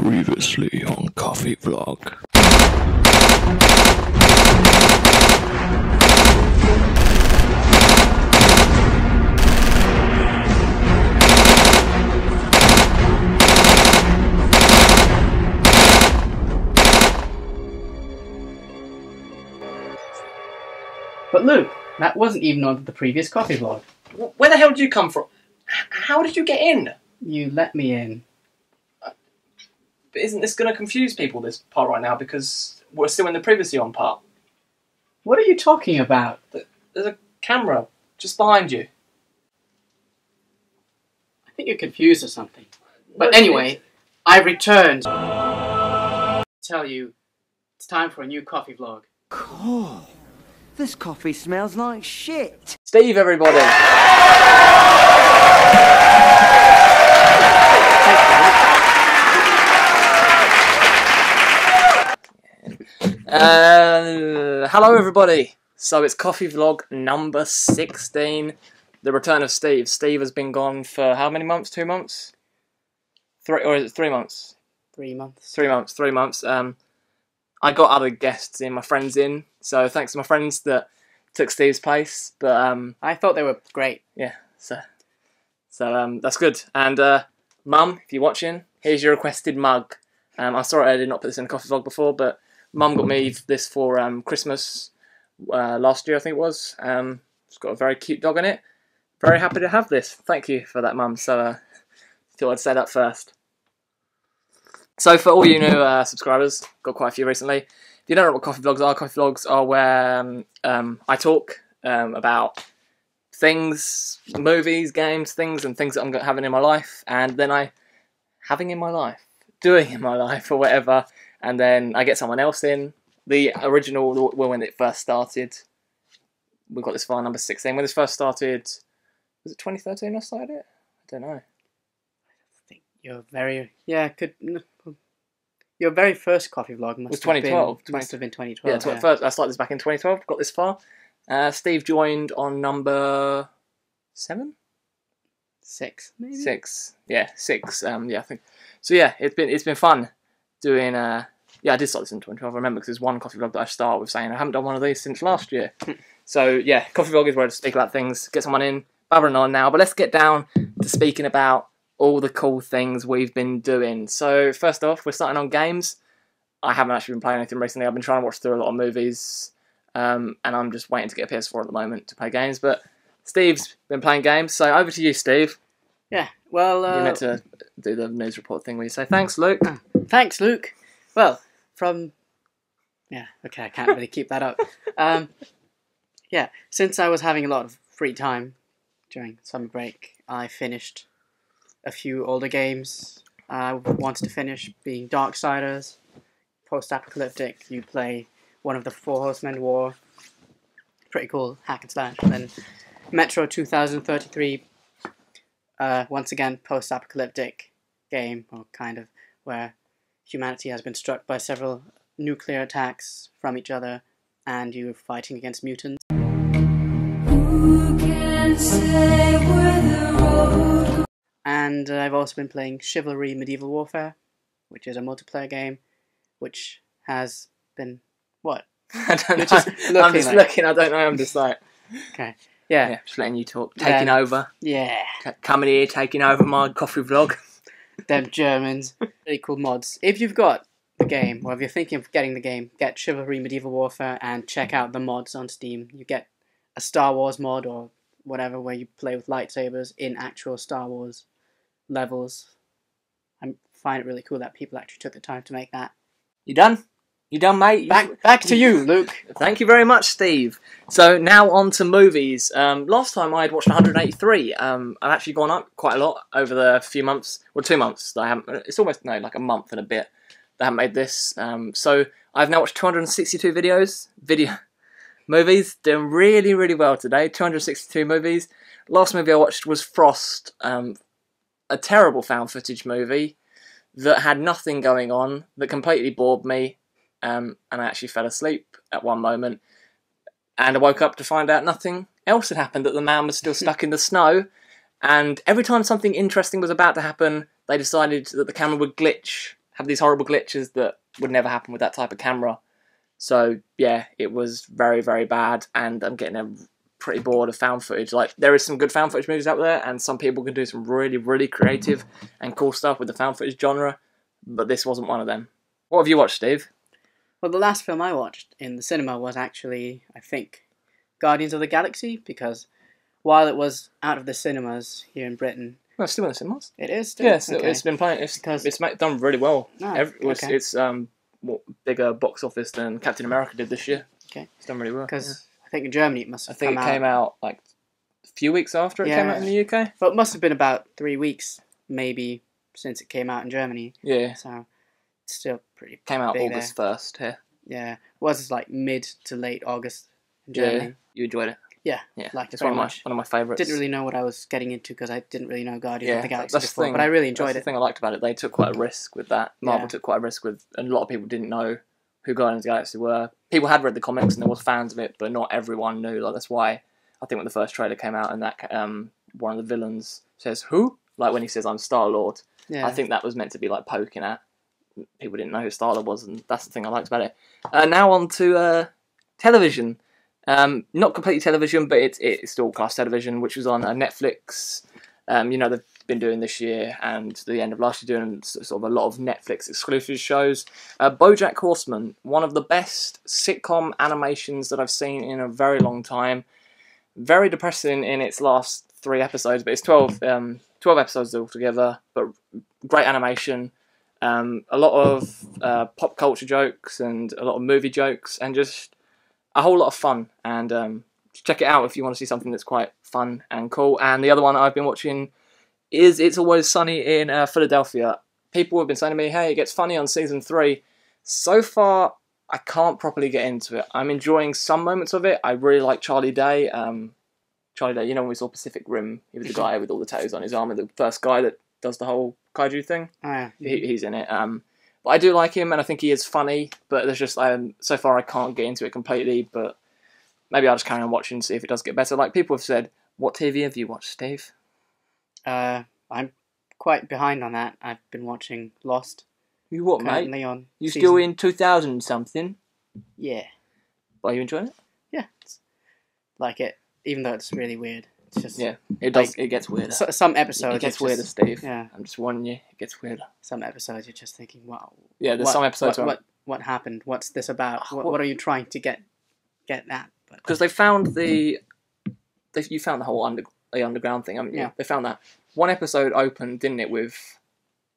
Previously on Coffee Vlog. But Luke, that wasn't even on the previous coffee vlog. Where the hell did you come from? How did you get in? You let me in. But isn't this going to confuse people, this part right now, because we're still in the previously on part? What are you talking about? There's a camera just behind you. I think you're confused or something. But anyway, I returned to tell you it's time for a new coffee vlog. Cool. This coffee smells like shit. Steve, everybody. Hello, everybody. So it's coffee vlog number 16. The return of Steve. Steve has been gone for how many months? 2 months? Or is it 3 months? 3 months. 3 months. 3 months. I got other guests in, my friends in, so thanks to my friends that took Steve's place. But I thought they were great. yeah, so that's good. And Mum, if you're watching, here's your requested mug. I'm sorry I did not put this in the coffee vlog before, but Mum got me this for Christmas last year, I think it was. It's got a very cute dog in it. Very happy to have this. Thank you for that, Mum. So thought I'd say that first. So for all you new subscribers, got quite a few recently. If you don't know what coffee vlogs are where I talk about things, movies, games, things that I'm having in my life, and then doing in my life or whatever, and then I get someone else in. The original, when it first started, we got this far, number 16. When this first started, was it 2013 I started it? I don't know. Your very first coffee vlog must have been 2012. Yeah, first, I started this back in 2012. Got this far. Steve joined on number 7, 6, maybe 6. Yeah, 6. Yeah, I think. So yeah, it's been fun doing. Yeah, I did start this in 2012. I remember because there's one coffee vlog that I started with saying I haven't done one of these since last year. So yeah, coffee vlog is where I speak about things, get someone in, babbling on now. But let's get down to speaking about all the cool things we've been doing. So first off, we're starting on games. I haven't actually been playing anything recently. I've been trying to watch through a lot of movies, and I'm just waiting to get a PS4 at the moment to play games. But Steve's been playing games, so over to you, Steve. Yeah, well... you meant to do the news report thing where you say, thanks, Luke. Thanks, Luke. Well, yeah, okay, I can't really keep that up. Yeah, since I was having a lot of free time during summer break, I finished a few older games I wanted to finish, being Darksiders, post-apocalyptic. You play one of the 4 Horsemen War, pretty cool hack and slash. And then Metro 2033, once again post-apocalyptic game, or kind of, where humanity has been struck by several nuclear attacks from each other, and you're fighting against mutants. Who can say where the road... And I've also been playing Chivalry Medieval Warfare, which is a multiplayer game, which has been... What? I don't know. I'm just looking, I don't know, I'm just like... Okay, yeah. Just letting you talk. Taking over. Yeah. Coming here, taking over my coffee vlog. Them Germans. Really cool mods. If you've got the game, or if you're thinking of getting the game, get Chivalry Medieval Warfare and check out the mods on Steam. You get a Star Wars mod or whatever, where you play with lightsabers in actual Star Wars levels. I find it really cool that people actually took the time to make that. You done? You done, mate? Back to you, Luke. Thank you very much, Steve. So now on to movies. Last time I had watched 183. I've actually gone up quite a lot over the few months, or 2 months that I haven't. It's almost like a month and a bit that I haven't made this. So I've now watched 262 movies. Doing really, really well today. 262 movies. Last movie I watched was Frost, a terrible found footage movie that had nothing going on, that completely bored me. And I actually fell asleep at one moment, and I woke up to find out nothing else had happened, that the man was still stuck in the snow, and every time something interesting was about to happen, they decided that the camera would glitch have these horrible glitches that would never happen with that type of camera. So yeah, it was very, very bad, and I'm getting pretty bored of found footage. Like, there is some good found footage movies out there, and some people can do some really, really creative and cool stuff with the found footage genre, but this wasn't one of them. What have you watched, Steve? Well, the last film I watched in the cinema was actually, I think, Guardians of the Galaxy, because while it was out of the cinemas here in Britain... Well, it's still in the cinemas. It is still? Yes, Okay. it's been playing. It's done really well. It's bigger box office than Captain America did this year. Okay. It's done really well. Because I think in Germany it must have come out... I think it came out like a few weeks after it came out in the UK. Well, it must have been about 3 weeks, maybe, since it came out in Germany. Yeah. So, it's still pretty Came out big August there. 1st here. Yeah. It was like mid to late August in Germany. Yeah. You enjoyed it? Yeah. Liked it very one much. One of my favourites. Didn't really know what I was getting into because I didn't really know Guardians of the Galaxy that's before, the thing. but I really enjoyed That's it. the thing I liked about it. They took quite a risk with that. Marvel took quite a risk with, and a lot of people didn't know who Guardians of the Galaxy were. People had read the comics and there was fans of it, but not everyone knew. Like, that's why I think when the first trailer came out and that one of the villains says who, like when he says I'm Star-Lord, I think that was meant to be like poking at people didn't know who Star-Lord was, and that's the thing I liked about it. Now on to television. Not completely television, but it's still class television, which was on Netflix. They've been doing this year and the end of last year doing sort of a lot of Netflix exclusive shows. BoJack Horseman, one of the best sitcom animations that I've seen in a very long time. Very depressing in its last 3 episodes, but it's 12 episodes altogether, but great animation. A lot of pop culture jokes and a lot of movie jokes, and just a whole lot of fun. And check it out if you want to see something that's quite fun and cool. And the other one that I've been watching is It's Always Sunny in Philadelphia. People have been saying to me, hey, it gets funny on season 3. So far, I can't properly get into it. I'm enjoying some moments of it. I really like Charlie Day. Charlie Day, when we saw Pacific Rim, he was the guy with all the tattoos on his arm, and the first guy that does the whole kaiju thing. Oh, yeah. He's in it. But I do like him, and I think he is funny, but there's just, so far I can't get into it completely, but maybe I'll just carry on watching and see if it does get better. Like, people have said, what TV have you watched, Steve? I'm quite behind on that. I've been watching Lost. You what, currently mate? On you season... still in 2000 something? Yeah. Are you enjoying it? Yeah. Like it, even though it's really weird. It's just... Yeah, it does. It gets weirder. Some episodes... It gets weirder, Steve. Yeah. I'm just warning you, it gets weirder. Some episodes you're just thinking, wow. Yeah, there's some episodes what happened? What's this about? What are you trying to get at? Because they found you found the whole underground thing, haven't you? Yeah. They found that. One episode opened, didn't it, with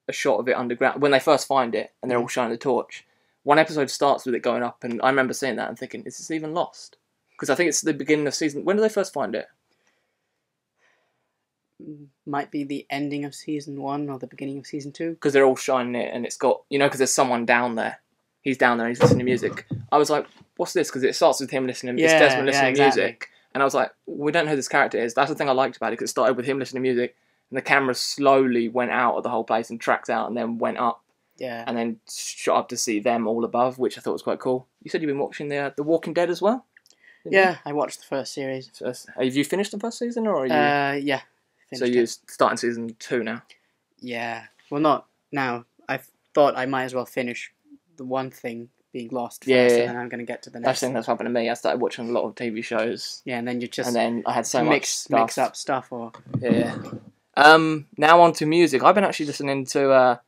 a shot of it underground, when they first find it, and they're all shining the torch. One episode starts with it going up, and I remember seeing that and thinking, is this even Lost? Because I think it's the beginning of season... When did they first find it? Might be the ending of season 1 or the beginning of season 2. Because they're all shining it, and it's got... because there's someone down there. He's down there, and he's listening to music. I was like, what's this? Because it starts with him listening... it's Desmond listening to music. And I was like, we don't know who this character is. That's the thing I liked about it, because it started with him listening to music, and the camera slowly went out of the whole place and tracked out, and then went up. Yeah. And then shot up to see them all above, which I thought was quite cool. You said you've been watching The Walking Dead as well? Yeah, I watched the first series. So have you finished the first season, or are you... Yeah. So you're starting season 2 now? Yeah. Well, not now. I thought I might as well finish the one thing being Lost first, and then I'm going to get to the next. That's happened to me. I started watching a lot of TV shows. Yeah, and then you just... And then I had so much stuff. Mix up stuff, or... Yeah. Now on to music. I've been actually listening to a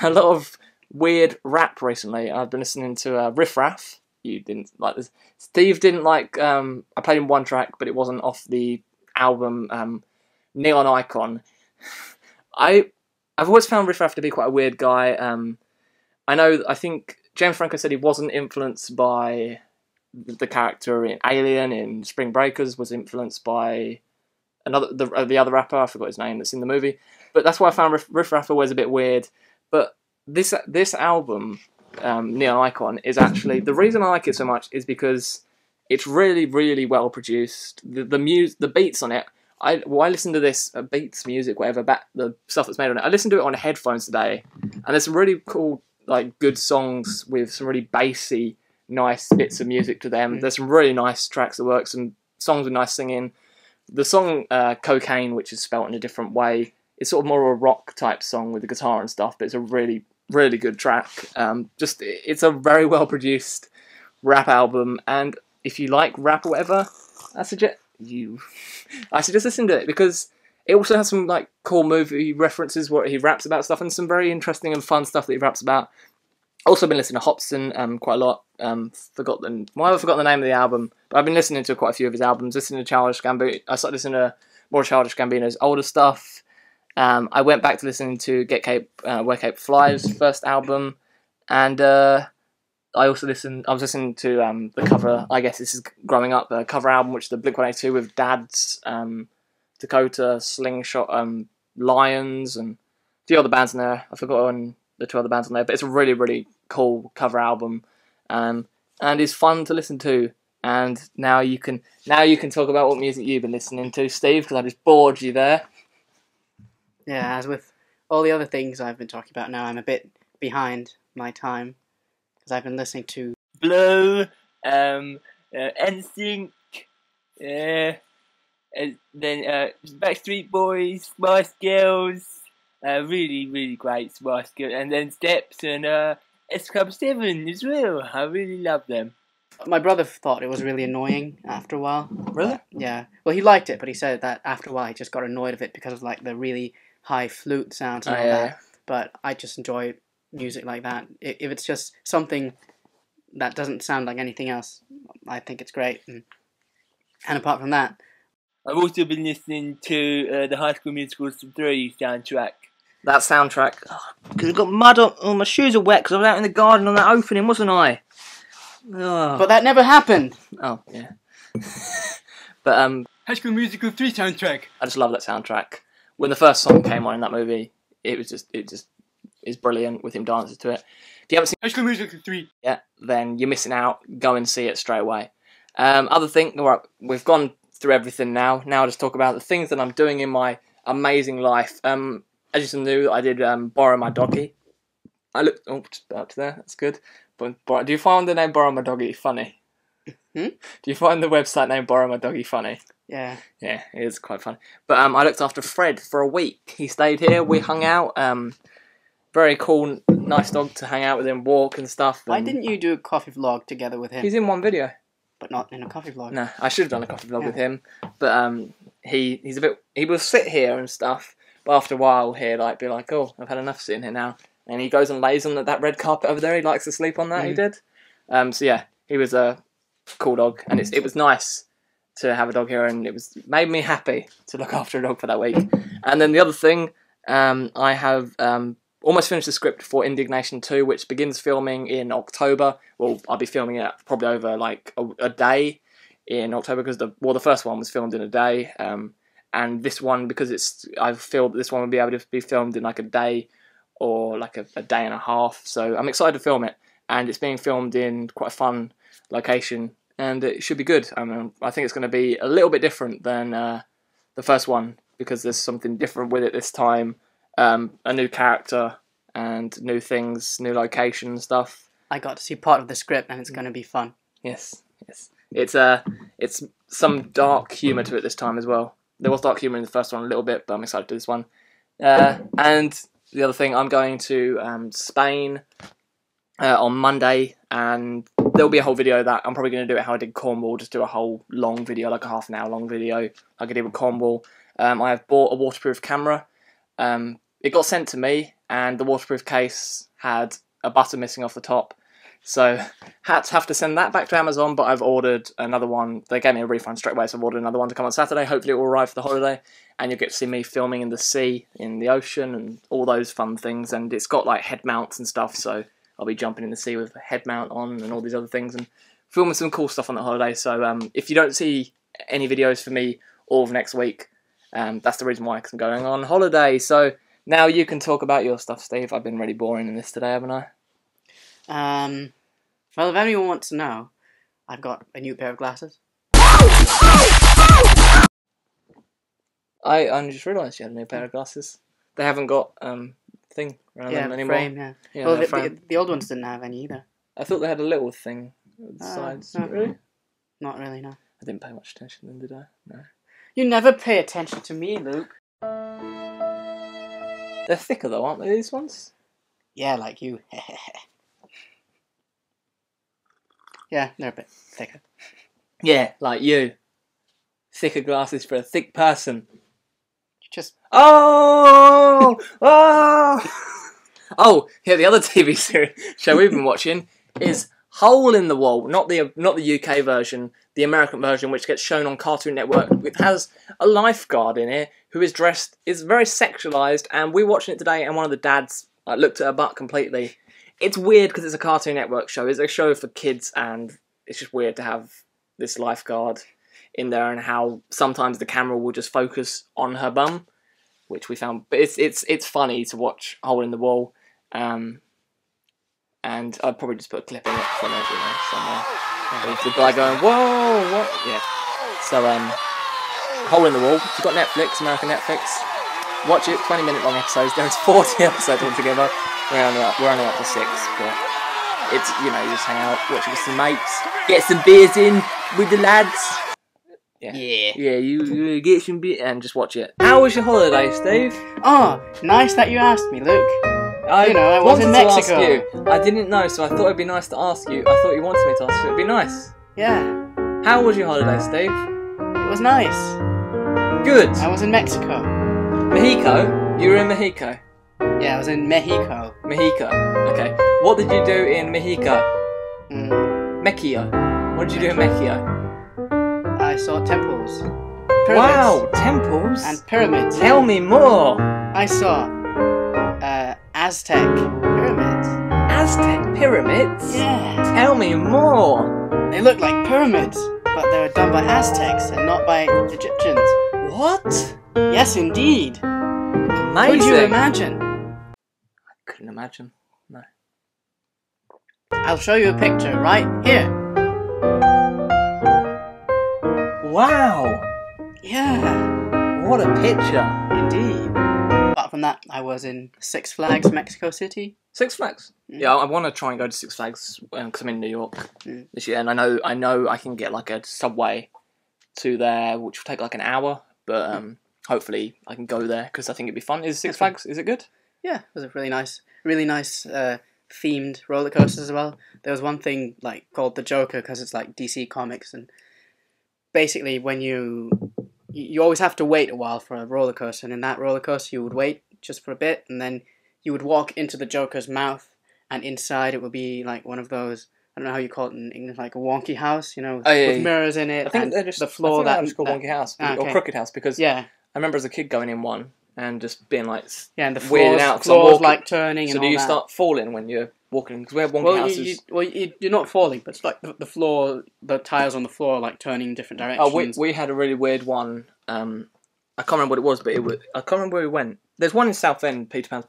lot of weird rap recently. I've been listening to Riff Raff. You didn't like this. Steve didn't like... I played him one track, but it wasn't off the album Neon Icon. I've always found Riff Raff to be quite a weird guy. I think James Franco said he wasn't influenced by the character in Alien, in Spring Breakers, was influenced by the other rapper, I forgot his name, that's in the movie. But that's why I found Riff Raff always a bit weird. But this album, Neon Icon, is actually... The reason I like it so much is because it's really, really well produced. The beats on it... I listened to this, beats, music, whatever, the stuff that's made on it. I listened to it on headphones today, and there's some really cool, good songs with some really bassy, nice bits of music to them. There's some really nice tracks that work, some songs with nice singing. The song Cocaine, which is spelt in a different way, is sort of more of a rock type song with the guitar and stuff, but it's a really really good track. It's a very well produced rap album, and if you like rap or whatever, I suggest listen to it, because it also has some like cool movie references where he raps about stuff, and some very interesting and fun stuff that he raps about. Also been listening to Hobson quite a lot. I've forgotten the name of the album, but I've been listening to quite a few of his albums. Listening to Childish Gambino. I started listening to more Childish Gambino's older stuff. I went back to listening to Where Cape Flies' first album, and I was listening to the cover. I guess this is growing up, the cover album, which is the Blink-182 with Dad's, Dakota, Slingshot, Lions, and a few other bands in there. I've forgotten the 2 other bands on there, but it's a really, really cool cover album, and it's fun to listen to. And now you can talk about what music you've been listening to, Steve, because I just bored you there. Yeah, as with all the other things I've been talking about now, I'm a bit behind my time, because I've been listening to Blue, NSYNC, and then Backstreet Boys, Spice Girls, really, really great Spice Girls, and then Steps and S Club 7 as well. I really love them. My brother thought it was really annoying after a while. Really? Yeah. Well, he liked it, but he said that after a while he just got annoyed of it because of like the really high flute sounds and all that. But I just enjoy music like that. If it's just something that doesn't sound like anything else, I think it's great. And apart from that, I've also been listening to the High School Musical 3 soundtrack. That soundtrack, because I got mud on my shoes are wet because I was out in the garden on that opening, wasn't I? Oh. But that never happened. Oh yeah. But High School Musical 3 soundtrack. I just love that soundtrack. When the first song came on in that movie, it just is brilliant with him dancing to it. If you haven't seen High School Musical 3 yet, then you're missing out. Go and see it straight away. Other thing, alright, we've gone through everything now. Now I'll just talk about the things that I'm doing in my amazing life. As you knew, I did borrow my doggy. I looked just up to there. That's good. But do you find the name Borrow My Doggy funny? Do you find the website name Borrow My Doggy funny? Yeah. Yeah, it is quite funny. But I looked after Fred for a week. He stayed here. We hung out. Very cool, nice dog to hang out with him, walk and stuff. Why didn't you do a coffee vlog together with him? He's in one video. But not in a coffee vlog. No, I should have done a coffee vlog with him. But he will sit here and stuff. But after a while, he'll be like, oh, I've had enough sitting here now. And he goes and lays on that red carpet over there. He likes to sleep on that. He did. So yeah, he was a cool dog, and it was nice to have a dog here, and it made me happy to look after a dog for that week. And then the other thing, I have almost finished the script for Indignation 2, which begins filming in October. Well, I'll be filming it probably over like a day in October, because the first one was filmed in a day, and this one, because I feel that this one will be able to be filmed in like a day or like a day and a half. So I'm excited to film it, and it's being filmed in quite a fun location, and it should be good. I think it's going to be a little bit different than the first one, because there's something different with it this time. A new character and new things, new location and stuff. I got to see part of the script, and it's going to be fun. Yes. It's some dark humour to it this time as well. There was dark humour in the first one a little bit, but I'm excited to do this one. And the other thing, I'm going to Spain on Monday, and there'll be a whole video of that. I'm probably going to do it how I did Cornwall, just do a whole long video, like a half an hour long video, like I did with Cornwall. I have bought a waterproof camera. It got sent to me, and the waterproof case had a button missing off the top. So had to have to send that back to Amazon, but I've ordered another one. They gave me a refund straight away, so I've ordered another one to come on Saturday. Hopefully it will arrive for the holiday, and you'll get to see me filming in the sea, in the ocean, and all those fun things. And it's got like head mounts and stuff, so I'll be jumping in the sea with a head mount on and all these other things, and filming some cool stuff on the holiday. So if you don't see any videos for me all of next week, that's the reason why, because I'm going on holiday. So now you can talk about your stuff, Steve. I've been really boring in this today, haven't I? Well, if anyone wants to know, I've got a new pair of glasses. I just realised you had a new pair of glasses. They haven't got thing around them anymore. Frame, yeah. Well, the old ones didn't have any either. I thought they had a little thing at the sides. No. Really? Not really, no. I didn't pay much attention to them, did I? No. You never pay attention to me, Luke. They're thicker though, aren't they, these ones? Yeah, like you. Yeah, they're a bit thicker. Yeah, like you. Thicker glasses for a thick person. Just Oh! Oh! Oh, yeah, the other TV show we've been watching is Hole in the Wall, not the UK version, the American version, which gets shown on Cartoon Network. It has a lifeguard in it who is very sexualized, and we're watching it today, and one of the dads looked at her butt completely. It's weird because it's a Cartoon Network show. It's a show for kids, and it's just weird to have this lifeguard in there, and how sometimes the camera will just focus on her bum, which we found. But it's funny to watch Hole in the Wall. And I'd probably just put a clip in it from it, somewhere. With the guy going, whoa, what? Yeah. So, Hole in the Wall. If you've got Netflix, American Netflix, watch it. 20-minute long episodes. There's 40 episodes altogether. We're only up to 6, but it's, you just hang out, watch it with some mates, get some beers in with the lads. Yeah. Yeah, you get some beer and just watch it. How was your holiday, Steve? Oh, nice that you asked me, Luke. I was in wanted to Mexico. ask you. I didn't know, so I thought it'd be nice to ask you. I thought you wanted me to ask you. It'd be nice. Yeah, How was your holiday, Steve? it was nice. Good. I was in Mexico. Mexico? You were in Mexico. Yeah, I was in Mexico. Mexico. Okay. What did you do in Mexico? Mm, Mexico. What did you do in Mexico? I saw temples. Wow, temples. And pyramids. Tell me more. I saw Aztec pyramids. Aztec pyramids? Yeah. Tell me more. They look like pyramids, but they were done by Aztecs and not by Egyptians. What? Yes, indeed. Amazing. Could you imagine? I couldn't imagine. No. I'll show you a picture right here. Wow. Yeah, What a picture. indeed. Apart from that, I was in Six Flags, Mexico City. Six Flags. Yeah, I want to try and go to Six Flags because I'm in New York this year, and I know I can get like a subway to there, which will take like an hour. But hopefully I can go there because I think it'd be fun. Is Six Flags? Is it good? Yeah, it was a really nice themed roller coasters as well. There was one thing like called the Joker because it's like DC Comics, and basically when you always have to wait a while for a roller coaster, and in that roller coaster you would wait just for a bit, and then you would walk into the Joker's mouth, and inside it would be like one of those, I don't know how you call it in English, like a wonky house, with mirrors in it. I think and they're just the floor I think they're just called Wonky House or Crooked House because yeah, I remember as a kid going in one and just being like and the weirded out 'cause I'm floors walking. like turning. So and do all you that. start falling when you're walking? Because we have Wonky Houses. You're not falling, but it's like the floor, the tiles on the floor are like turning in different directions. We had a really weird one. I can't remember what it was, but I can't remember where we went. There's one in Southend, Peter Pan's,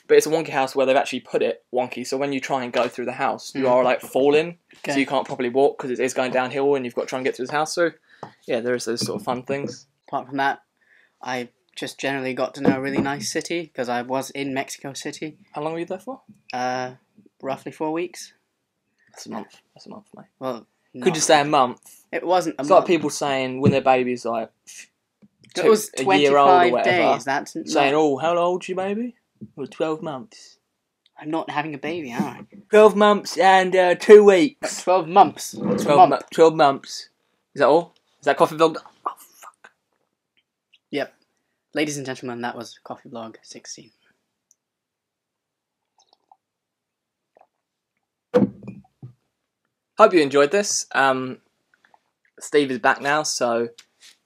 but it's a wonky house where they've actually put it wonky. So when you try and go through the house, you are like falling, so you can't properly walk because it is going downhill, and you've got to try and get through the house. So yeah, there's those sort of fun things. Apart from that, I just generally got to know a really nice city because I was in Mexico City. How long were you there for? Roughly 4 weeks. That's a month. That's a month, mate. Well, Could you say a month? It wasn't a It's month. like people saying when their baby's like It was a year old or 25 whatever, days. That's saying, not, "Oh, how old's your baby?" Well, 12 months. I'm not having a baby, am I? 12 months and 2 weeks. 12 months. 12 months. Is that all? Is that coffee vlog? Oh, fuck. Yep. Ladies and gentlemen, that was Coffee Vlog 16. Hope you enjoyed this. Steve is back now, so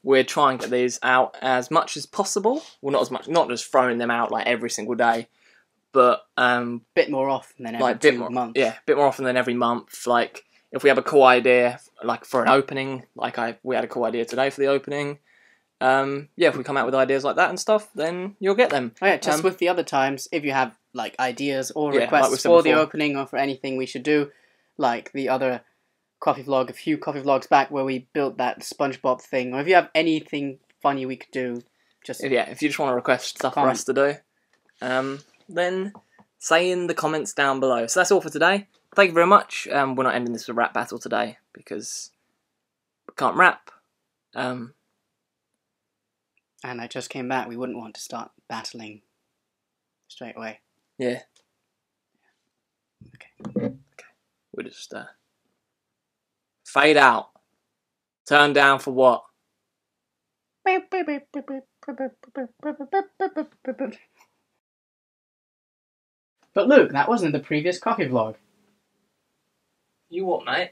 we're trying to get these out as much as possible. Well, not as much, not just throwing them out like every single day, but Bit more often than every like 2 months. Yeah, a bit more often than every month. Like if we have a cool idea, like for an opening, we had a cool idea today for the opening. If we come out with ideas like that and stuff, then you'll get them. Oh yeah, just with the other times, if you have like ideas or Yeah, like we requests said for the before. opening or for anything we should do, like the other coffee vlog, a few coffee vlogs back where we built that SpongeBob thing, or if you have anything funny we could do, just If you just want to request stuff for us to do, then say in the comments down below. So that's all for today. Thank you very much. We're not ending this with a rap battle today because we can't rap. and I just came back, we wouldn't want to start battling straight away. Yeah. We'll just fade out. Turn down for what? But Luke, that wasn't the previous coffee vlog. You what, mate?